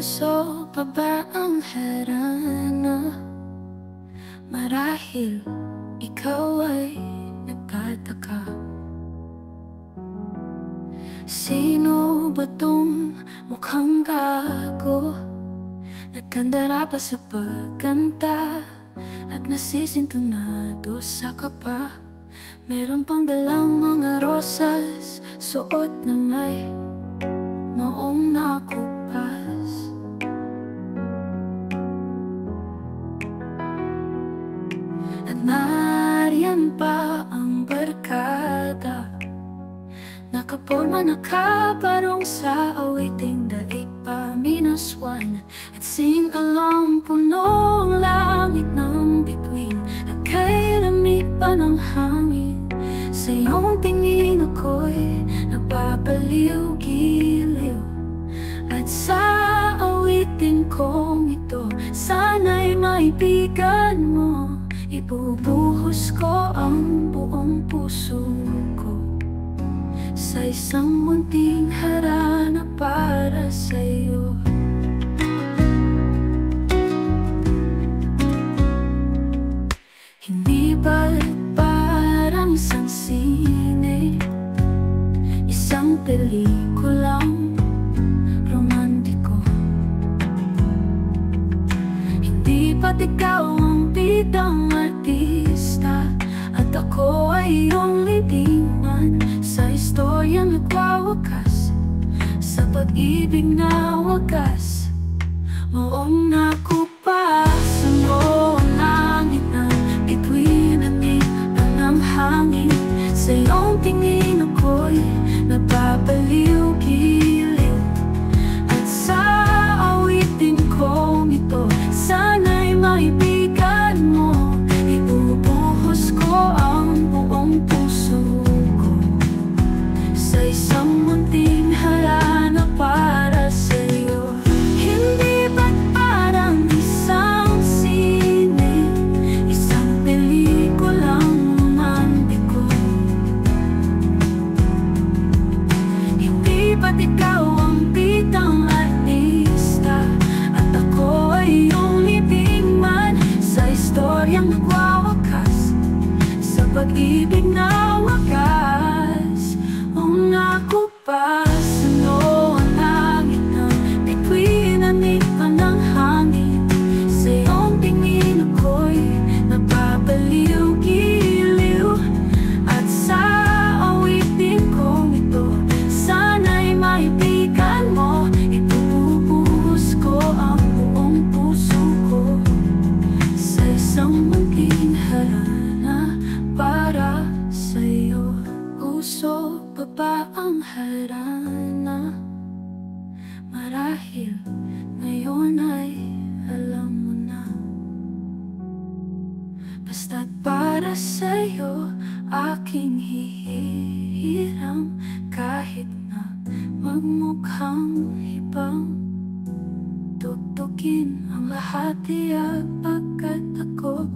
Puso pa ba ang harana? Marahil ikaw ay nagtataka. Sino ba tong mukhang gago? Nagkandara pa sa pagkanta at nasisintonado sa kapa. Meron pang dalang mga rosas, suot na may noong nakupas. At nariyan pa ang barkada, nakaporma nakaparong sa awiting daig pa -1 at sing along punong langit ng bituin. At kay lamig pa ng hangin, sa iyong tingin ako'y napapaliw-giliw. At sa awitin kong ito, sana'y maibigan mo. Ibubuhos ko ang buong puso ko sa isang munting harana para sa'yo. Hindi ba't parang isang sine, isang pelikulang romantiko? Hindi ba't ikaw ang bidang artista at ako ay iyong libingan sa istoryang nagwawakas, sa pag-ibig na wagas? Moong nakupasan mo ang langit na bituin ang iba ng hangin. Sa iyong tingin ako'y napapaliw-giliw. At sa awitin kong ito, sana'y maibigan mo. Ibubuhos ko ang buong puso ko sa isang munting harana para sa'yo. Hindi ba't parang isang sine, isang pelikulang romantiko? Hindi ba't ikaw ang bidang artista at ako ay iyong libingan sa istoryang nagwawakas, sa pag-ibig na wagas? Kung nakupasan mo ang langit na bituin ang iba ng hangin, sa iyong tingin ako'y napapaliw-giliw. At sa awitin kong ito, sana'y maibigan mo. Ibubuhos ko ang buong puso ko sa isang munting harana para sa'yo. Puso pa ba ang harana? Marahil ngayon ay alam mo na. Basta't para sa'yo aking hihiram, kahit na magmukhang ibang tugtugin ang lahat, tiyak pagkat ako